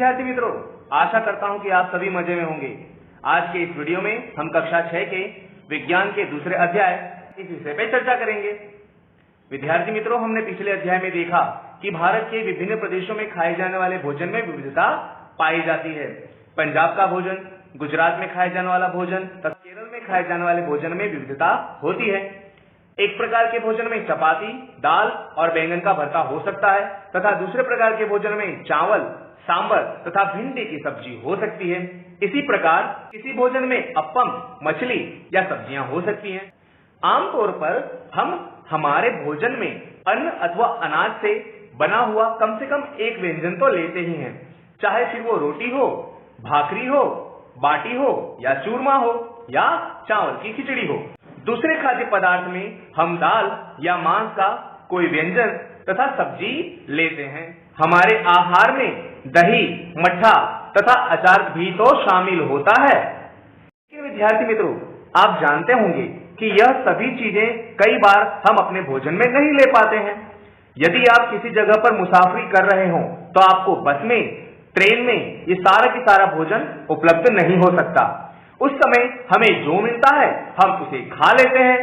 विद्यार्थी मित्रों, आशा करता हूं कि आप सभी मजे में होंगे। आज के इस वीडियो में हम कक्षा 6 के विज्ञान के दूसरे अध्याय इस विषय पर चर्चा करेंगे। विद्यार्थी मित्रों, हमने पिछले अध्याय में देखा कि भारत के विभिन्न प्रदेशों में खाए जाने वाले भोजन में विविधता पाई जाती है। पंजाब का भोजन, गुजरात में खाए जाने वाला भोजन तथा केरल में खाए जाने वाले भोजन में विविधता होती है। एक प्रकार के भोजन में चपाती, दाल और बैंगन का भरता हो सकता है तथा दूसरे प्रकार के भोजन में चावल, सांबर तथा भिंडी की सब्जी हो सकती है। इसी प्रकार किसी भोजन में अप्पम, मछली या सब्जियां हो सकती हैं। आमतौर पर हम हमारे भोजन में अन्न अथवा अनाज से बना हुआ कम से कम एक व्यंजन तो लेते ही हैं, चाहे फिर वो रोटी हो, भाकरी हो, बाटी हो या चूरमा हो या चावल की खिचड़ी हो। दूसरे खाद्य पदार्थ में हम दाल या मांस का कोई व्यंजन तथा सब्जी लेते हैं। हमारे आहार में दही, मट्ठा तथा अचार भी तो शामिल होता है। लेकिन विद्यार्थी मित्रों, आप जानते होंगे कि यह सभी चीजें कई बार हम अपने भोजन में नहीं ले पाते हैं। यदि आप किसी जगह पर मुसाफरी कर रहे हो तो आपको बस में, ट्रेन में ये सारा की सारा भोजन उपलब्ध नहीं हो सकता। उस समय हमें जो मिलता है हम उसे खा लेते हैं।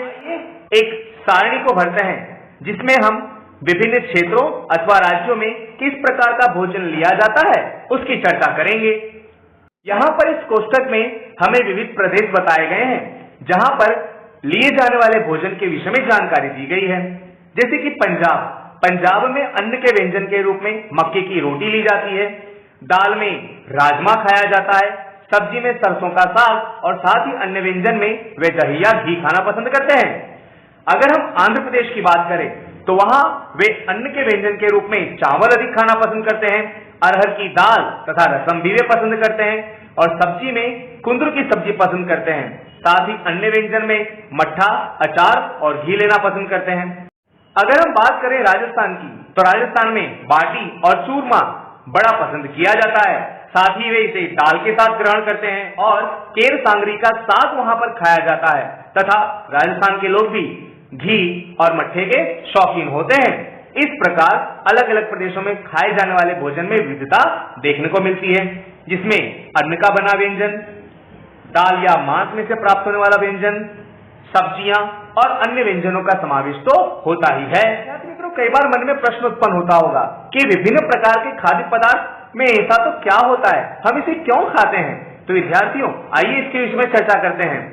एक सारणी को भरते हैं जिसमें हम विभिन्न क्षेत्रों अथवा राज्यों में किस प्रकार का भोजन लिया जाता है उसकी चर्चा करेंगे। यहाँ पर इस कोष्ठक में हमें विविध प्रदेश बताए गए हैं जहाँ पर लिए जाने वाले भोजन के विषय में जानकारी दी गई है। जैसे कि पंजाब में अन्न के व्यंजन के रूप में मक्के की रोटी ली जाती है, दाल में राजमा खाया जाता है, सब्जी में सरसों का साग और साथ ही अन्य व्यंजन में वे दही या घी खाना पसंद करते हैं। अगर हम आंध्र प्रदेश की बात करें तो वहां वे अन्न के व्यंजन के रूप में चावल अधिक खाना पसंद करते हैं, अरहर की दाल तथा रसम भी वे पसंद करते हैं और सब्जी में कुंदरू की सब्जी पसंद करते हैं। साथ ही अन्य व्यंजन में मट्ठा, अचार और घी लेना पसंद करते हैं। अगर हम बात करें राजस्थान की तो राजस्थान में बाटी और चूरमा बड़ा पसंद किया जाता है। साथ ही वे इसे दाल के साथ ग्रहण करते हैं और केर सांगरी का साग वहां पर खाया जाता है तथा राजस्थान के लोग भी घी और मट्ठे के शौकीन होते हैं। इस प्रकार अलग अलग प्रदेशों में खाए जाने वाले भोजन में विविधता देखने को मिलती है, जिसमें अन्न का बना व्यंजन, दाल या मांस में से प्राप्त होने वाला व्यंजन, सब्जियां और अन्य व्यंजनों का समावेश तो होता ही है। मित्रों, कई बार मन में प्रश्न उत्पन्न होता होगा कि विभिन्न प्रकार के खाद्य पदार्थ में ऐसा तो क्या होता है, हम इसे क्यों खाते हैं। तो विद्यार्थियों, आइए इसके विषय में चर्चा करते हैं।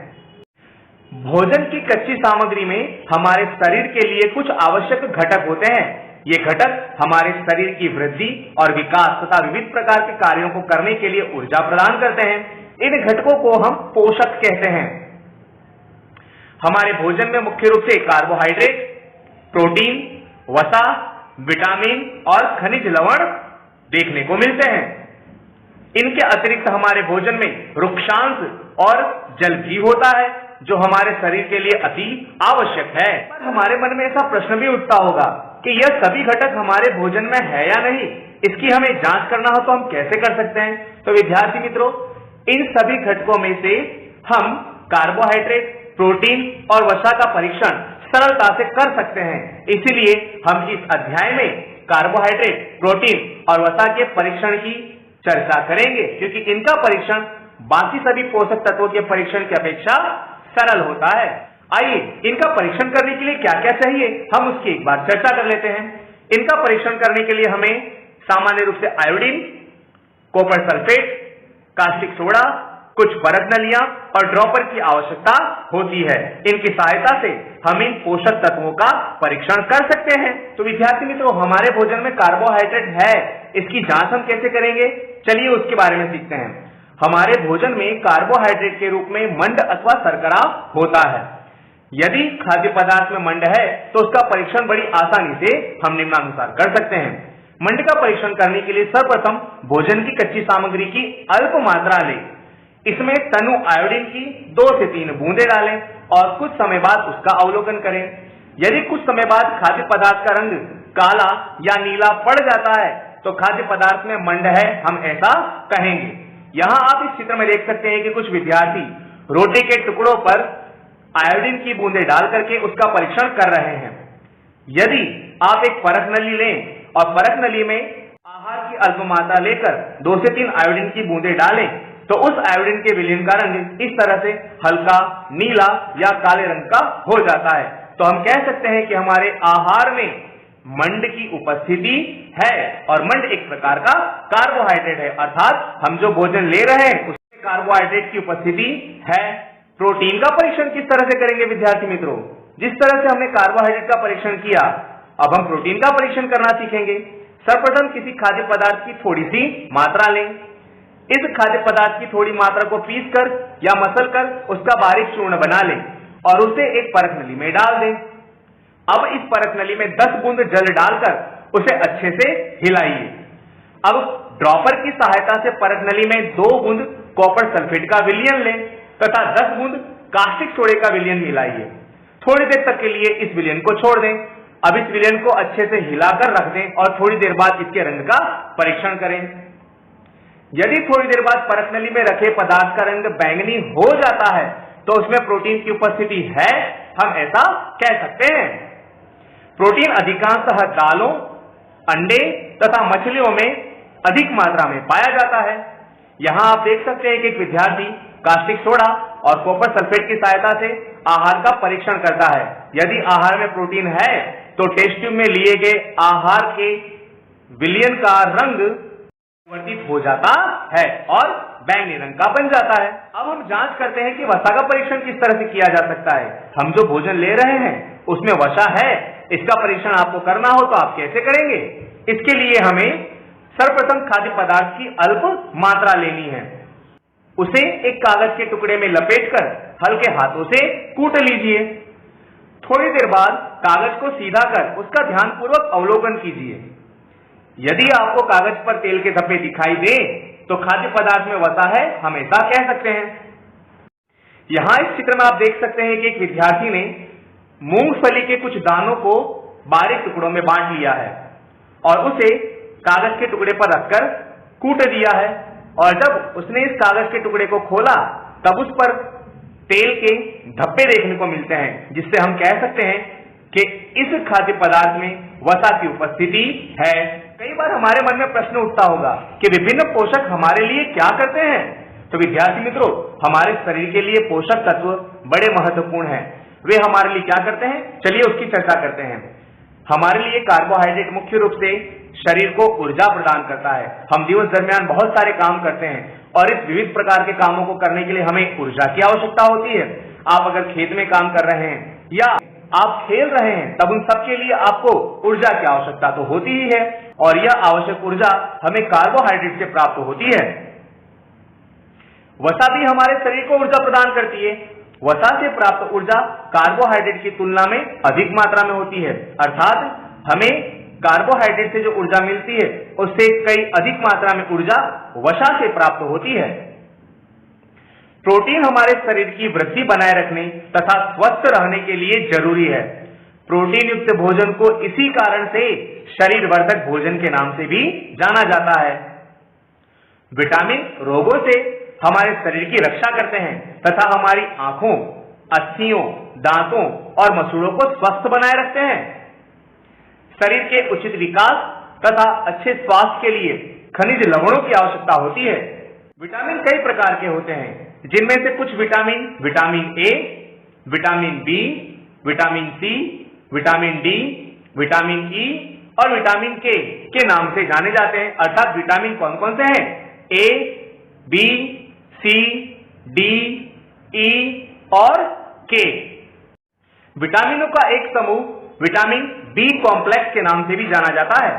भोजन की कच्ची सामग्री में हमारे शरीर के लिए कुछ आवश्यक घटक होते हैं। ये घटक हमारे शरीर की वृद्धि और विकास तथा विविध प्रकार के कार्यों को करने के लिए ऊर्जा प्रदान करते हैं। इन घटकों को हम पोषक कहते हैं। हमारे भोजन में मुख्य रूप से कार्बोहाइड्रेट, प्रोटीन, वसा, विटामिन और खनिज लवण देखने को मिलते हैं। इनके अतिरिक्त हमारे भोजन में रुक्षांश और जल भी होता है जो हमारे शरीर के लिए अति आवश्यक है। पर हमारे मन में ऐसा प्रश्न भी उठता होगा कि यह सभी घटक हमारे भोजन में है या नहीं, इसकी हमें जांच करना हो तो हम कैसे कर सकते हैं। तो विद्यार्थी मित्रों, इन सभी घटकों में से हम कार्बोहाइड्रेट, प्रोटीन और वसा का परीक्षण सरलता से कर सकते हैं। इसीलिए हम इस अध्याय में कार्बोहाइड्रेट, प्रोटीन और वसा के परीक्षण की चर्चा करेंगे, क्योंकि इनका परीक्षण बाकी सभी पोषक तत्वों के परीक्षण की अपेक्षा सरल होता है। आइए इनका परीक्षण करने के लिए क्या क्या चाहिए हम उसकी एक बार चर्चा कर लेते हैं। इनका परीक्षण करने के लिए हमें सामान्य रूप से iodine, copper sulphate, caustic soda, कुछ परत नलियां और ड्रॉपर की आवश्यकता होती है। इनकी सहायता से हम इन पोषक तत्वों का परीक्षण कर सकते हैं। तो विद्यार्थी मित्रों, हमारे भोजन में कार्बोहाइड्रेट है, इसकी जांच हम कैसे करेंगे, चलिए उसके बारे में सीखते हैं। हमारे भोजन में कार्बोहाइड्रेट के रूप में मंड अथवा शर्करा होता है। यदि खाद्य पदार्थ में मंड है तो उसका परीक्षण बड़ी आसानी से हम निम्नानुसार कर सकते हैं। मंड का परीक्षण करने के लिए सर्वप्रथम भोजन की कच्ची सामग्री की अल्प मात्रा लें। इसमें तनु आयोडीन की 2 से 3 बूंदे डालें और कुछ समय बाद उसका अवलोकन करें। यदि कुछ समय बाद खाद्य पदार्थ का रंग काला या नीला पड़ जाता है तो खाद्य पदार्थ में मंड है, हम ऐसा कहेंगे। यहाँ आप इस चित्र में देख सकते हैं कि कुछ विद्यार्थी रोटी के टुकड़ों पर आयोडीन की बूंदें डाल करके उसका परीक्षण कर रहे हैं। यदि आप एक परख नली लें और परख नली में आहार की की अल्प मात्रा लेकर 2 से 3 आयोडीन की बूंदें डालें तो उस आयोडीन के विलयन का रंग इस तरह से हल्का नीला या काले रंग का हो जाता है। तो हम कह सकते हैं कि हमारे आहार में मंड की उपस्थिति है और मंड एक प्रकार का कार्बोहाइड्रेट है, अर्थात हम जो भोजन ले रहे हैं उसमें कार्बोहाइड्रेट की उपस्थिति है। प्रोटीन का परीक्षण किस तरह से करेंगे विद्यार्थी मित्रों? जिस तरह से हमने कार्बोहाइड्रेट का परीक्षण किया, अब हम प्रोटीन का परीक्षण करना सीखेंगे। सर्वप्रथम किसी खाद्य पदार्थ की थोड़ी सी मात्रा लें। इस खाद्य पदार्थ की थोड़ी मात्रा को पीसकर या मसलकर उसका बारीक चूर्ण बना लें और उसे एक परख नली में डाल दें। अब इस परख नली में 10 बूंद जल डालकर उसे अच्छे से हिलाइए। अब ड्रॉपर की सहायता से परख नली में 2 बूंद कॉपर सल्फेट का विलयन लें तथा 10 बूंद कास्टिक सोडे का विलयन मिलाइए। थोड़ी देर तक के लिए इस विलयन को छोड़ दें। अब इस विलयन को अच्छे से हिलाकर रख दें और थोड़ी देर बाद इसके रंग का परीक्षण करें। यदि थोड़ी देर बाद परख नली में रखे पदार्थ का रंग बैंगनी हो जाता है तो उसमें प्रोटीन की उपस्थिति है, हम ऐसा कह सकते हैं। प्रोटीन अधिकांशतः दालों, अंडे तथा मछलियों में अधिक मात्रा में पाया जाता है। यहां आप देख सकते हैं कि एक विद्यार्थी कास्टिक सोडा और कॉपर सल्फेट की सहायता से आहार का परीक्षण करता है। यदि आहार में प्रोटीन है तो टेस्ट ट्यूब में लिए गए आहार के विलयन का रंग परिवर्तित हो जाता है और बैंगनी रंग का बन जाता है। अब हम जांच करते हैं कि वसा का परीक्षण किस तरह से किया जा सकता है। हम जो भोजन ले रहे हैं उसमें वसा है, इसका परीक्षण आपको करना हो तो आप कैसे करेंगे? इसके लिए हमें सर्वप्रथम खाद्य पदार्थ की अल्प मात्रा लेनी है। उसे एक कागज के टुकड़े में लपेटकर हल्के हाथों से कूट लीजिए। थोड़ी देर बाद कागज को सीधा कर उसका ध्यानपूर्वक अवलोकन कीजिए। यदि आपको कागज पर तेल के धब्बे दिखाई दे तो खाद्य पदार्थ में वसा है, हम ऐसा कह सकते हैं। यहां इस चित्र में आप देख सकते हैं कि एक विद्यार्थी ने मूंगफली के कुछ दानों को बारीक टुकड़ों में बांट लिया है और उसे कागज के टुकड़े पर रखकर कूट दिया है। और जब उसने इस कागज के टुकड़े को खोला तब उस पर तेल के धब्बे देखने को मिलते हैं, जिससे हम कह सकते हैं कि इस खाद्य पदार्थ में वसा की उपस्थिति है। कई बार हमारे मन में प्रश्न उठता होगा कि विभिन्न पोषक हमारे लिए क्या करते हैं? तो विद्यार्थी मित्रों, हमारे शरीर के लिए पोषक तत्व बड़े महत्वपूर्ण हैं। वे हमारे लिए क्या करते हैं, चलिए उसकी चर्चा करते हैं। हमारे लिए कार्बोहाइड्रेट मुख्य रूप से शरीर को ऊर्जा प्रदान करता है। हम दिवस दरमियान बहुत सारे काम करते हैं और इस विविध प्रकार के कामों को करने के लिए हमें ऊर्जा की आवश्यकता होती है। आप अगर खेत में काम कर रहे हैं या आप खेल रहे हैं तब उन सब के लिए आपको ऊर्जा की आवश्यकता तो होती ही है और यह आवश्यक ऊर्जा हमें कार्बोहाइड्रेट से प्राप्त होती है। वसा भी हमारे शरीर को ऊर्जा प्रदान करती है। वसा से प्राप्त ऊर्जा कार्बोहाइड्रेट की तुलना में अधिक मात्रा में होती है, अर्थात हमें कार्बोहाइड्रेट से जो ऊर्जा मिलती है उससे कई अधिक मात्रा में ऊर्जा वसा से प्राप्त होती है। प्रोटीन हमारे शरीर की वृद्धि बनाए रखने तथा स्वस्थ रहने के लिए जरूरी है। प्रोटीन युक्त भोजन को इसी कारण से शरीर वर्धक भोजन के नाम से भी जाना जाता है। विटामिन रोगों से हमारे शरीर की रक्षा करते हैं तथा हमारी आंखों, अस्थियों, दांतों और मसूड़ों को स्वस्थ बनाए रखते हैं। शरीर के उचित विकास तथा अच्छे स्वास्थ्य के लिए खनिज लवणों की आवश्यकता होती है। विटामिन कई प्रकार के होते हैं, जिनमें से कुछ vitamin vitamin A, vitamin B, vitamin C, vitamin D, vitamin E और विटामिन के नाम से जाने जाते हैं। अर्थात विटामिन कौन कौन से हैं? ए, बी, सी, डी, ई और के। विटामिनों का एक समूह विटामिन बी कॉम्प्लेक्स के नाम से भी जाना जाता है।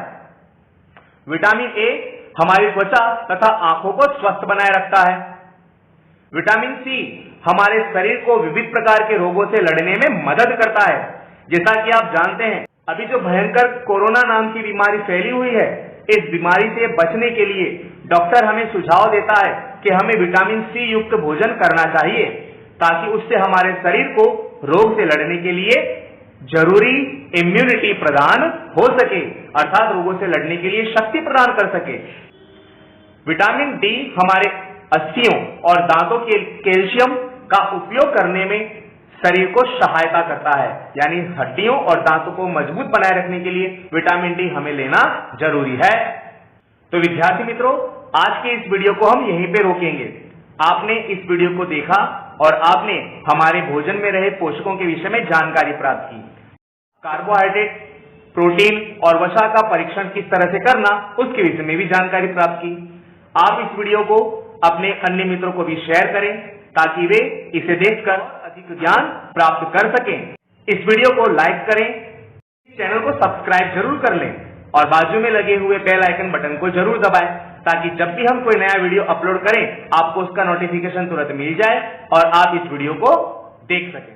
विटामिन ए हमारी त्वचा तथा आंखों को स्वस्थ बनाए रखता है। विटामिन सी हमारे शरीर को विविध प्रकार के रोगों से लड़ने में मदद करता है। जैसा कि आप जानते हैं, अभी जो भयंकर कोरोना नाम की बीमारी फैली हुई है, इस बीमारी से बचने के लिए डॉक्टर हमें सुझाव देता है कि हमें विटामिन सी युक्त भोजन करना चाहिए, ताकि उससे हमारे शरीर को रोग से लड़ने के लिए जरूरी इम्यूनिटी प्रदान हो सके, अर्थात रोगों से लड़ने के लिए शक्ति प्रदान कर सके। विटामिन डी हमारे अस्थियों और दांतों के कैल्शियम का उपयोग करने में शरीर को सहायता करता है, यानी हड्डियों और दांतों को मजबूत बनाए रखने के लिए विटामिन डी हमें लेना जरूरी है। तो विद्यार्थी मित्रों, आज के इस वीडियो को हम यहीं पे रोकेंगे। आपने इस वीडियो को देखा और आपने हमारे भोजन में रहे पोषकों के विषय में जानकारी प्राप्त की। कार्बोहाइड्रेट, प्रोटीन और वसा का परीक्षण किस तरह से करना, उसके विषय में भी जानकारी प्राप्त की। आप इस वीडियो को अपने अन्य मित्रों को भी शेयर करें ताकि वे इसे देखकर अधिक ज्ञान प्राप्त कर सकें। इस वीडियो को लाइक करें, चैनल को सब्सक्राइब जरूर कर लें और बाजू में लगे हुए बेल आइकन बटन को जरूर दबाएं ताकि जब भी हम कोई नया वीडियो अपलोड करें आपको उसका नोटिफिकेशन तुरंत मिल जाए और आप इस वीडियो को देख सकें।